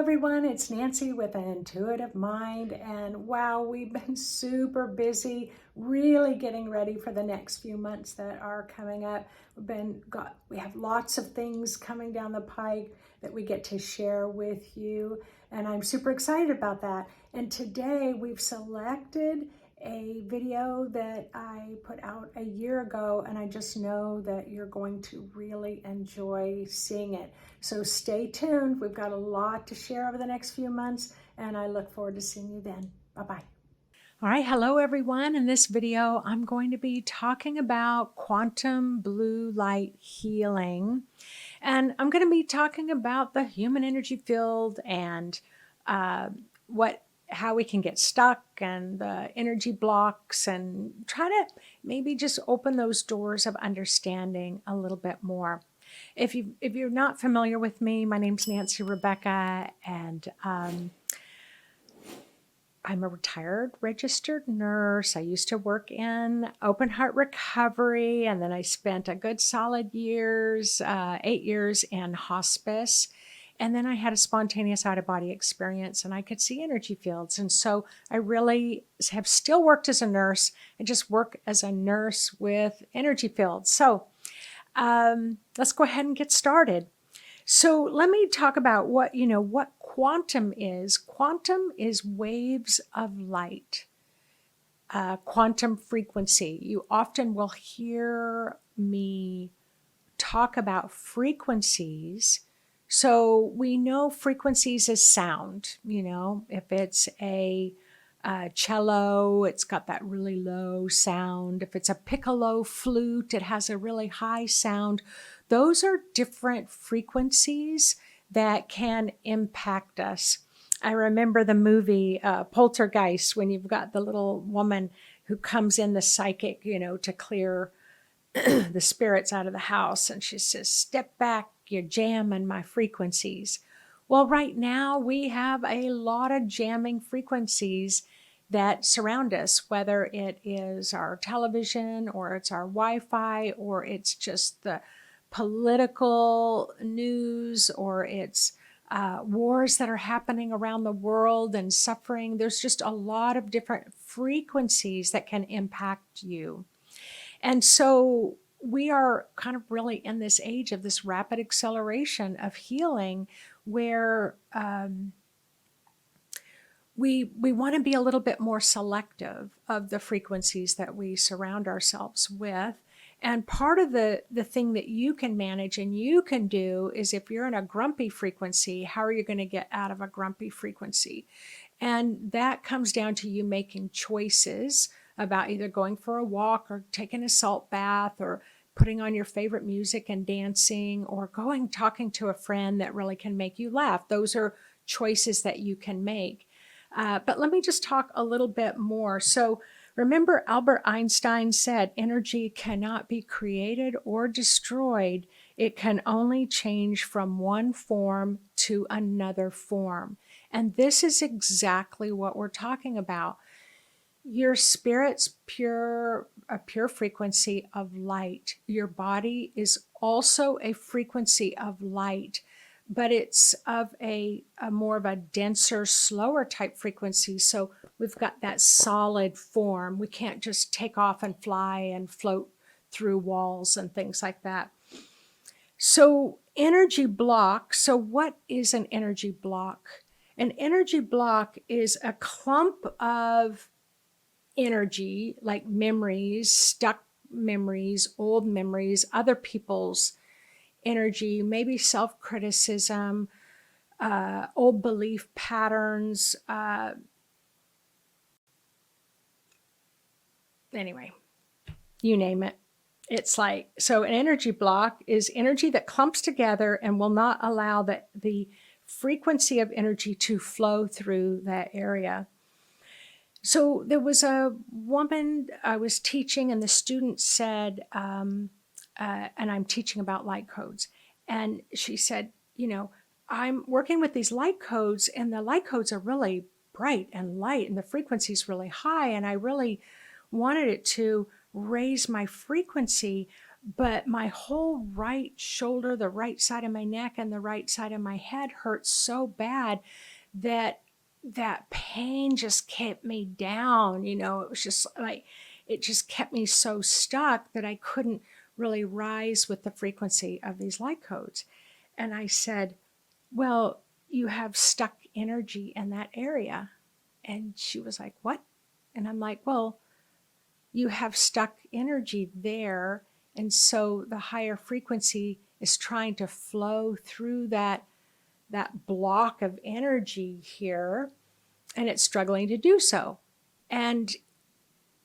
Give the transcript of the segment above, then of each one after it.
everyone, it's Nancy with an Intuitive Mind, and wow, we've been super busy really getting ready for the next few months that are coming up. We have lots of things coming down the pike that we get to share with you, and I'm super excited about that. And today we've selected a video that I put out a year ago, and I just know that you're going to really enjoy seeing it. So stay tuned. We've got a lot to share over the next few months, and I look forward to seeing you then. Bye-bye. All right, hello everyone. In this video, I'm going to be talking about quantum blue light healing. And I'm going to be talking about the human energy field and how we can get stuck and the energy blocks, and try to maybe just open those doors of understanding a little bit more. If you're not familiar with me, my name's Nancy Rebecca, and I'm a retired registered nurse. I used to work in open heart recovery, and then I spent a good solid 8 years in hospice. And then I had a spontaneous out-of-body experience, and I could see energy fields. And so I really have still worked as a nurse. I just work as a nurse with energy fields. So let's go ahead and get started. So let me talk about what quantum is. Quantum is waves of light, quantum frequency. You often will hear me talk about frequencies. So we know frequencies is sound. If it's a cello, it's got that really low sound. If it's a piccolo flute, it has a really high sound. Those are different frequencies that can impact us. I remember the movie Poltergeist, when you've got the little woman who comes in, the psychic, to clear the spirits out of the house. And she says, "Step back, you're jamming my frequencies." Well, right now we have a lot of jamming frequencies that surround us, whether it is our television or it's our Wi-Fi or it's just the political news or it's wars that are happening around the world and suffering. There's just a lot of different frequencies that can impact you. And so we are kind of really in this age of this rapid acceleration of healing, where we want to be a little bit more selective of the frequencies that we surround ourselves with. And part of the thing that you can manage and you can do is, if you're in a grumpy frequency, how are you going to get out of a grumpy frequency? And that comes down to you making choices about either going for a walk or taking a salt bath or putting on your favorite music and dancing, or talking to a friend that really can make you laugh. Those are choices that you can make. But let me just talk a little bit more. So remember, Albert Einstein said, energy cannot be created or destroyed. It can only change from one form to another form. And this is exactly what we're talking about. Your spirit's a pure frequency of light. Your body is also a frequency of light, but it's of a more of a denser, slower type frequency. So we've got that solid form. We can't just take off and fly and float through walls and things like that. So energy block. So what is an energy block? An energy block is a clump of energy, like memories, stuck memories, old memories, other people's energy, maybe self-criticism, old belief patterns. Anyway, you name it. It's like, so an energy block is energy that clumps together and will not allow the frequency of energy to flow through that area. So there was a woman I was teaching, and the student said, and I'm teaching about light codes. And she said, I'm working with these light codes, and the light codes are really bright and light, and the frequency is really high. And I really wanted it to raise my frequency, but my whole right shoulder, the right side of my neck, and the right side of my head hurt so bad that that pain just kept me down. You know, it was just like, it just kept me so stuck that I couldn't really rise with the frequency of these light codes. And I said, well, you have stuck energy in that area. And she was like, what? And I'm like, well, you have stuck energy there. And so the higher frequency is trying to flow through that block of energy here, and it's struggling to do so. And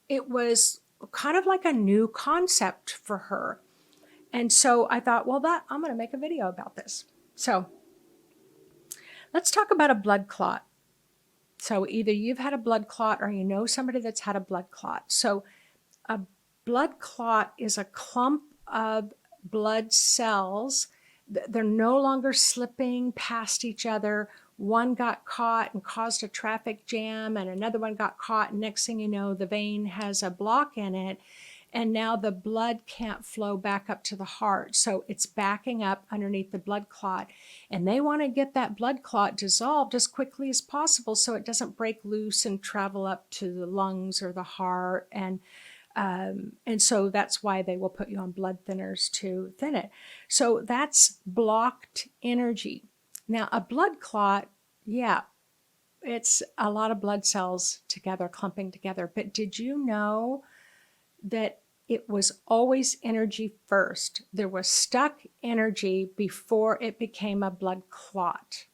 it was kind of like a new concept for her. And so I thought, well, I'm going to make a video about this. So let's talk about a blood clot. So either you've had a blood clot or you know somebody that's had a blood clot. So a blood clot is a clump of blood cells. They're no longer slipping past each other. One got caught and caused a traffic jam, and another one got caught, and next thing you know, the vein has a block in it, and now the blood can't flow back up to the heart. So it's backing up underneath the blood clot, and they want to get that blood clot dissolved as quickly as possible so it doesn't break loose and travel up to the lungs or the heart. And so that's why they will put you on blood thinners to thin it. So that's blocked energy. Now, a blood clot, yeah, it's a lot of blood cells together, clumping together. But did you know that it was always energy first? There was stuck energy before it became a blood clot.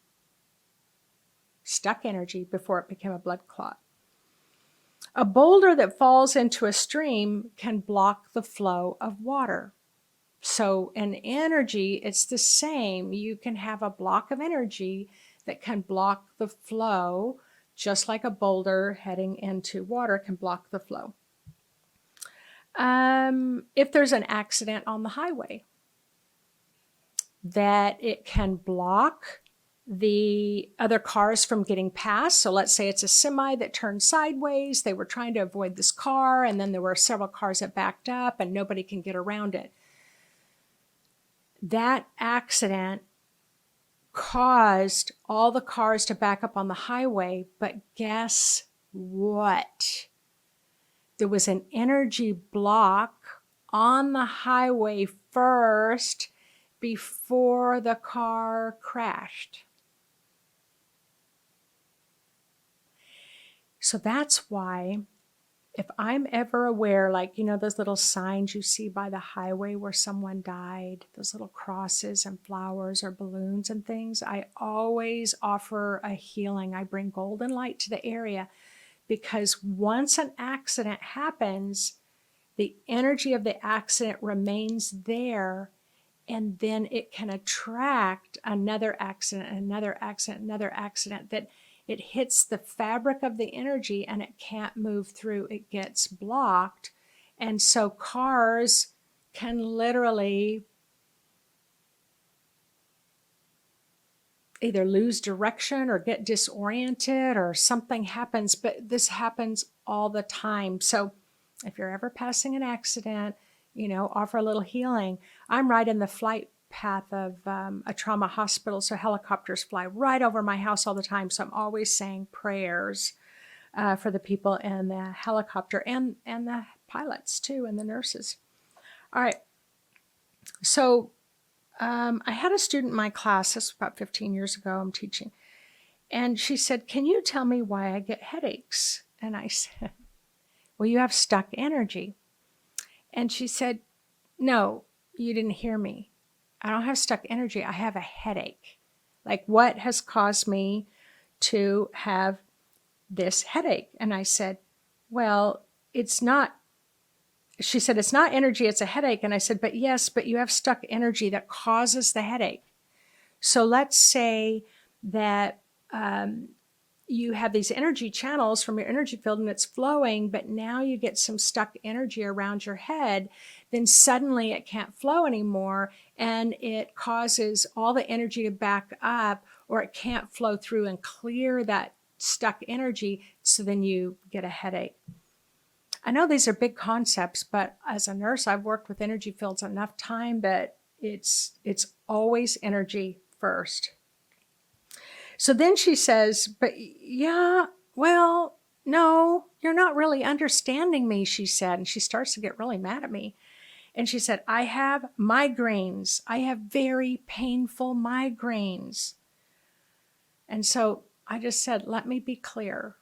Stuck energy before it became a blood clot. A boulder that falls into a stream can block the flow of water. So in energy, it's the same. You can have a block of energy that can block the flow, just like a boulder heading into water can block the flow. If there's an accident on the highway, that it can block the other cars from getting past. So let's say it's a semi that turned sideways. They were trying to avoid this car, and then there were several cars that backed up and nobody can get around it. That accident caused all the cars to back up on the highway, but guess what? There was an energy block on the highway first before the car crashed. So that's why if I'm ever aware, like, you know, those little signs you see by the highway where someone died, those little crosses and flowers or balloons and things, I always offer a healing. I bring golden light to the area, because once an accident happens, the energy of the accident remains there, and then it can attract another accident, another accident, another accident, that it hits the fabric of the energy and it can't move through. It gets blocked. And so cars can literally either lose direction or get disoriented or something happens, but this happens all the time. So if you're ever passing an accident, you know, offer a little healing. I'm right in the flight path of a trauma hospital, so helicopters fly right over my house all the time. So I'm always saying prayers for the people in the helicopter and the pilots too, and the nurses. All right. So I had a student in my class, this was about 15 years ago, I'm teaching, and she said, can you tell me why I get headaches? And I said, well, you have stuck energy. And she said, no, you didn't hear me. I don't have stuck energy. I have a headache. Like, what has caused me to have this headache? And I said, well, it's not. She said, it's not energy, it's a headache. And I said, but yes, but you have stuck energy that causes the headache. So let's say that you have these energy channels from your energy field and it's flowing, but now you get some stuck energy around your head, then suddenly it can't flow anymore and it causes all the energy to back up, or it can't flow through and clear that stuck energy, so then you get a headache. I know these are big concepts, but as a nurse, I've worked with energy fields enough time that it's always energy first. So then she says, but yeah, well, no, you're not really understanding me, she said. And she starts to get really mad at me. And she said, I have migraines. I have very painful migraines. And so I just said, let me be clear.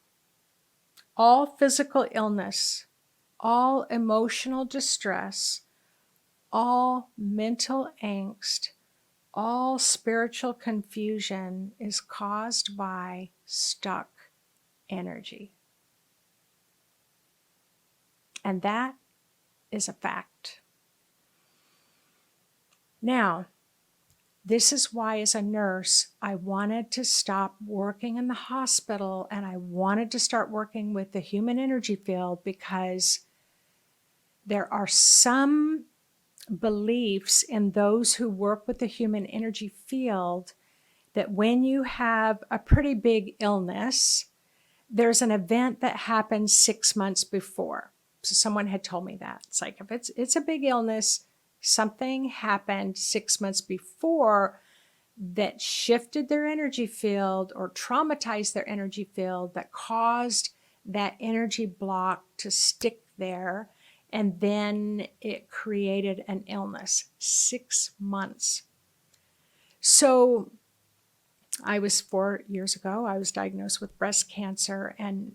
All physical illness, all emotional distress, all mental angst, all spiritual confusion is caused by stuck energy. And that is a fact. Now, this is why, as a nurse, I wanted to stop working in the hospital and I wanted to start working with the human energy field, because there are some beliefs in those who work with the human energy field that when you have a pretty big illness, there's an event that happens 6 months before. So someone had told me that. It's like, if it's a big illness, something happened 6 months before that shifted their energy field or traumatized their energy field, that caused that energy block to stick there. And then it created an illness. 6 months. So I was 4 years ago, I was diagnosed with breast cancer. And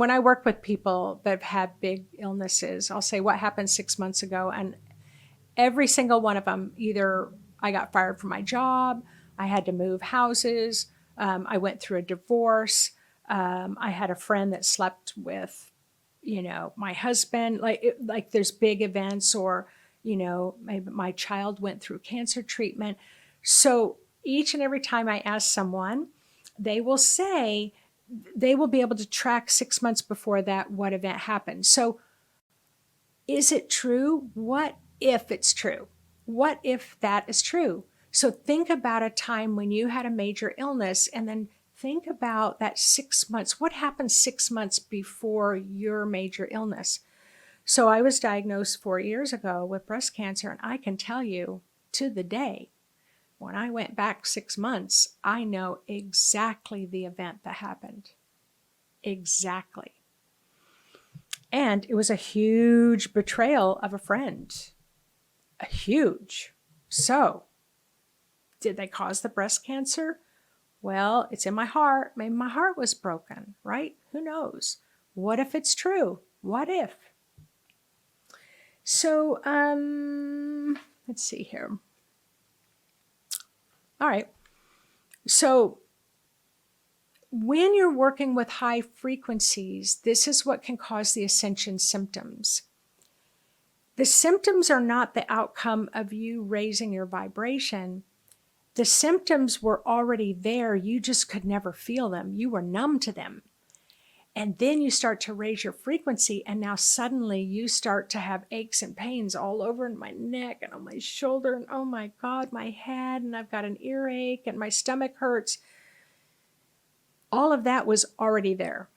when I work with people that have had big illnesses, I'll say, what happened 6 months ago? And every single one of them, either I got fired from my job, I had to move houses, I went through a divorce, I had a friend that slept with, my husband, like there's big events, or, maybe my child went through cancer treatment. So each and every time I ask someone, they will say they will be able to track 6 months before that what event happened. So is it true? What if it's true? What if that is true? So think about a time when you had a major illness, and then think about that 6 months. What happened 6 months before your major illness? So I was diagnosed 4 years ago with breast cancer, and I can tell you to the day, when I went back 6 months, I know exactly the event that happened. Exactly. And it was a huge betrayal of a friend. A huge. So, did they cause the breast cancer? Well, it's in my heart. Maybe my heart was broken, right? Who knows? What if it's true? What if? So, let's see here. All right. So, when you're working with high frequencies, this is what can cause the ascension symptoms. The symptoms are not the outcome of you raising your vibration. The symptoms were already there. You just could never feel them. You were numb to them. And then you start to raise your frequency, and now suddenly you start to have aches and pains all over in my neck and on my shoulder, and oh my God, my head, and I've got an earache and my stomach hurts. All of that was already there.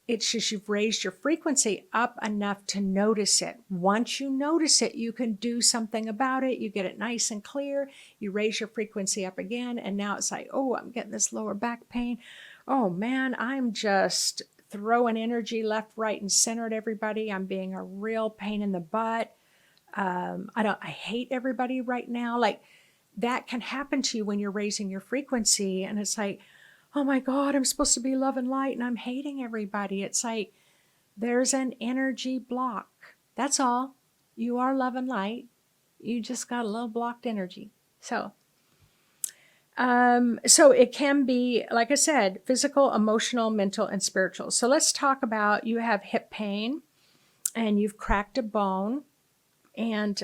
It's just you've raised your frequency up enough to notice it. Once you notice it, you can do something about it. You get it nice and clear. You raise your frequency up again, and now it's like, oh, I'm getting this lower back pain. Oh man, I'm just throwing energy left, right, and center at everybody. I'm being a real pain in the butt. I hate everybody right now. Like, that can happen to you when you're raising your frequency, and it's like, oh my God, I'm supposed to be love and light, and I'm hating everybody. It's like there's an energy block. That's all. You are love and light. You just got a little blocked energy. So it can be, like I said, physical, emotional, mental, and spiritual. So let's talk about, you have hip pain and you've cracked a bone, and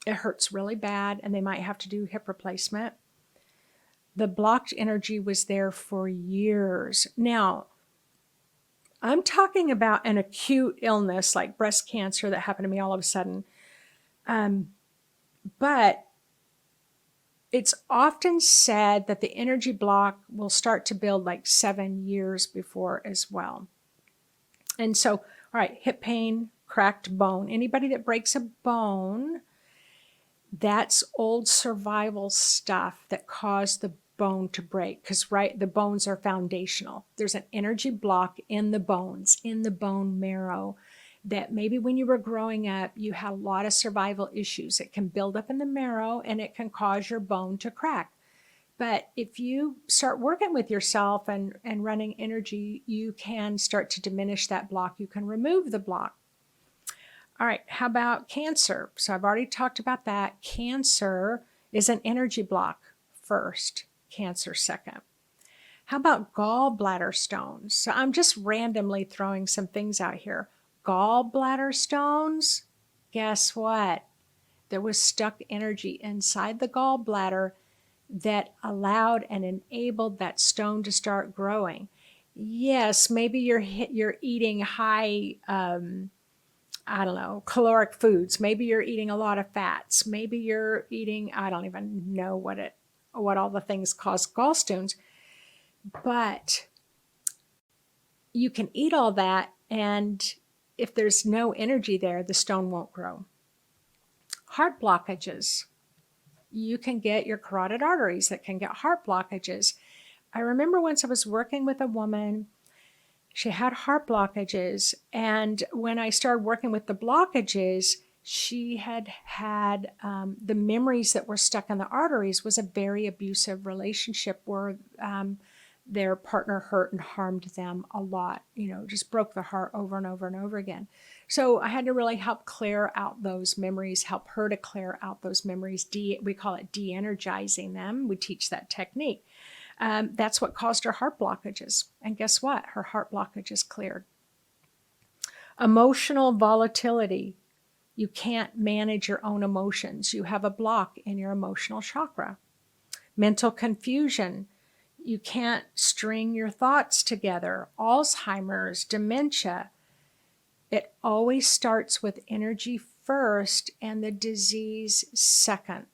it hurts really bad, and they might have to do hip replacement. The blocked energy was there for years. Now, I'm talking about an acute illness like breast cancer that happened to me all of a sudden. But it's often said that the energy block will start to build like 7 years before as well. And so All right, hip pain, cracked bone. Anybody that breaks a bone, that's old survival stuff that caused the bone to break, because right, the bones are foundational. There's an energy block in the bones, in the bone marrow, that maybe when you were growing up, you had a lot of survival issues. It can build up in the marrow and it can cause your bone to crack. But if you start working with yourself and running energy, you can start to diminish that block. You can remove the block. All right, how about cancer? So I've already talked about that. Cancer is an energy block first, cancer second. How about gallbladder stones? So I'm just randomly throwing some things out here. Gallbladder stones, guess what? There was stuck energy inside the gallbladder that allowed and enabled that stone to start growing. Yes, maybe you're eating high I don't know, caloric foods. Maybe you're eating a lot of fats. Maybe you're eating, I don't even know what all the things cause gallstones. But you can eat all that, and if there's no energy there, the stone won't grow. Heart blockages. You can get your carotid arteries that can get heart blockages. I remember once I was working with a woman. She had heart blockages, and when I started working with the blockages, she had the memories that were stuck in the arteries was a very abusive relationship where their partner hurt and harmed them a lot, just broke the heart over and over and over again. So I had to really help clear out those memories, help her to clear out those memories. We call it de-energizing them. We teach that technique. That's what caused her heart blockages. And guess what? Her heart blockages cleared. Emotional volatility. You can't manage your own emotions. You have a block in your emotional chakra. Mental confusion. You can't string your thoughts together. Alzheimer's, dementia. It always starts with energy first and the disease second.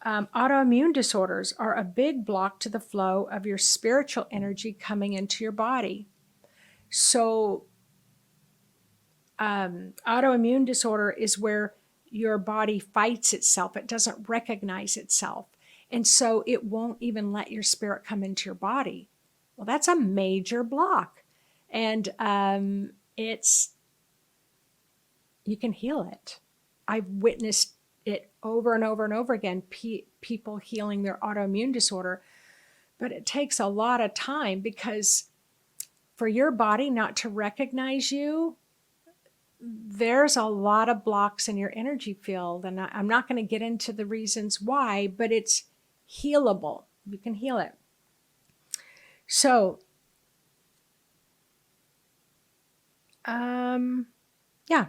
Autoimmune disorders are a big block to the flow of your spiritual energy coming into your body. So autoimmune disorder is where your body fights itself. It doesn't recognize itself. And so it won't even let your spirit come into your body. Well, that's a major block. And you can heal it. I've witnessed it over and over and over again, people healing their autoimmune disorder. But it takes a lot of time, because for your body not to recognize you, there's a lot of blocks in your energy field. And I'm not going to get into the reasons why, but it's healable. You can heal it. So, yeah.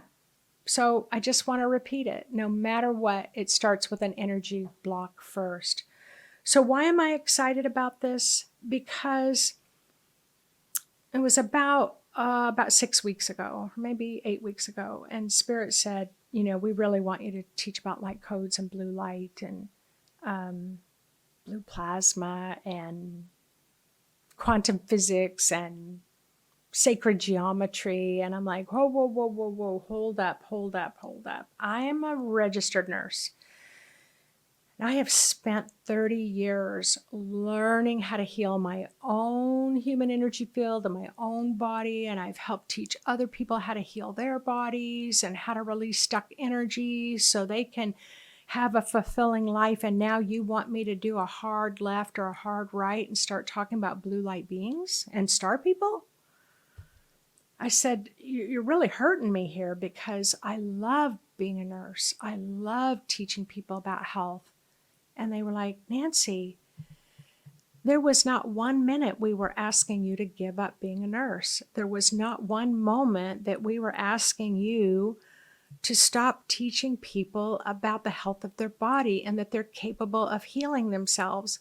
So I just want to repeat it. No matter what, it starts with an energy block first. So why am I excited about this? Because it was about 6 weeks ago, or maybe 8 weeks ago, and Spirit said, we really want you to teach about light codes and blue light and blue plasma and quantum physics and sacred geometry. And I'm like, whoa, hold up. I am a registered nurse. And I have spent 30 years learning how to heal my own human energy field and my own body. And I've helped teach other people how to heal their bodies and how to release stuck energy so they can have a fulfilling life. And now you want me to do a hard left or a hard right and start talking about blue light beings and star people? I said, you're really hurting me here, because I love being a nurse. I love teaching people about health. And they were like, Nancy, there was not 1 minute we were asking you to give up being a nurse. There was not one moment that we were asking you to stop teaching people about the health of their body and that they're capable of healing themselves.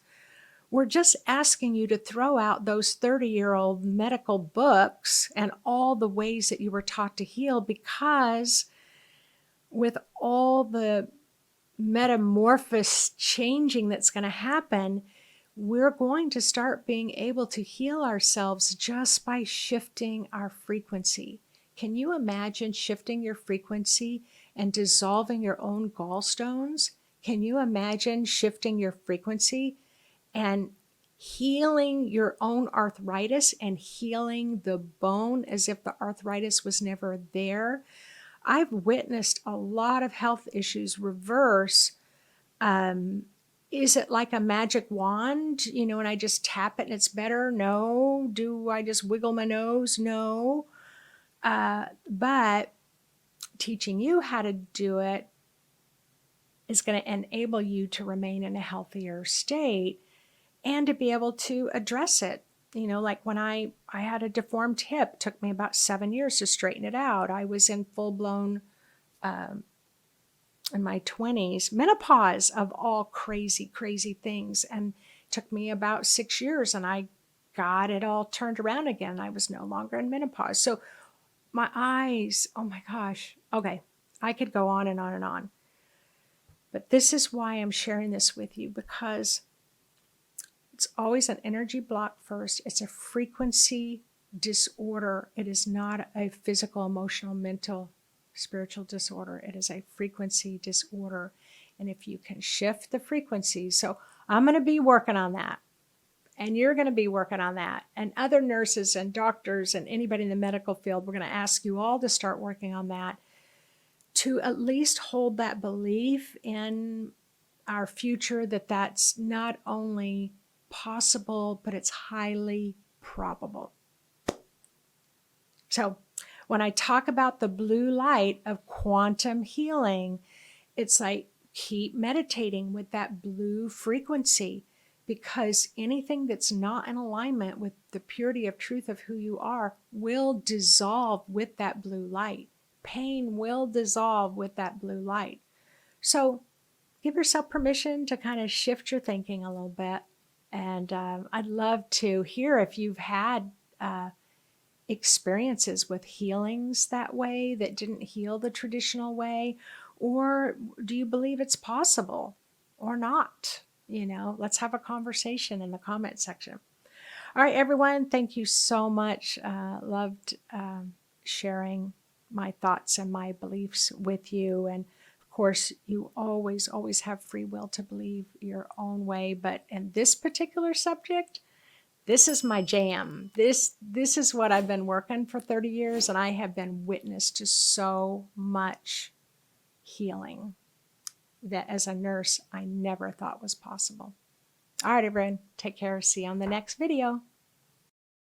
We're just asking you to throw out those 30-year-old medical books and all the ways that you were taught to heal, because with all the metamorphosis changing that's going to happen, we're going to start being able to heal ourselves just by shifting our frequency. Can you imagine shifting your frequency and dissolving your own gallstones? Can you imagine shifting your frequency and healing your own arthritis and healing the bone as if the arthritis was never there? I've witnessed a lot of health issues reverse. Is it like a magic wand, and I just tap it and it's better? No. Do I just wiggle my nose? No. But teaching you how to do it is going to enable you to remain in a healthier state and to be able to address it. Like when I had a deformed hip, it took me about 7 years to straighten it out. I was in full-blown, in my 20s, menopause of all crazy, crazy things. And it took me about 6 years and I got it all turned around again. I was no longer in menopause. So my eyes, oh my gosh. Okay, I could go on and on and on. But this is why I'm sharing this with you, because it's always an energy block first. It's a frequency disorder. It is not a physical, emotional, mental, spiritual disorder. It is a frequency disorder. And if you can shift the frequency, so I'm going to be working on that. And you're going to be working on that. And other nurses and doctors and anybody in the medical field, we're going to ask you all to start working on that, to at least hold that belief in our future that that's not only possible, but it's highly probable. So when I talk about the blue light of quantum healing, it's like keep meditating with that blue frequency, because anything that's not in alignment with the purity of truth of who you are will dissolve with that blue light. Pain will dissolve with that blue light. So give yourself permission to kind of shift your thinking a little bit. And I'd love to hear if you've had experiences with healings that way that didn't heal the traditional way, or do you believe it's possible or not? Let's have a conversation in the comment section. All right, everyone, thank you so much. Loved sharing my thoughts and my beliefs with you. And of course, you always, always have free will to believe your own way. But in this particular subject, this is my jam. This is what I've been working for 30 years, and I have been witness to so much healing that as a nurse, I never thought was possible. All right, everyone, take care. See you on the next video.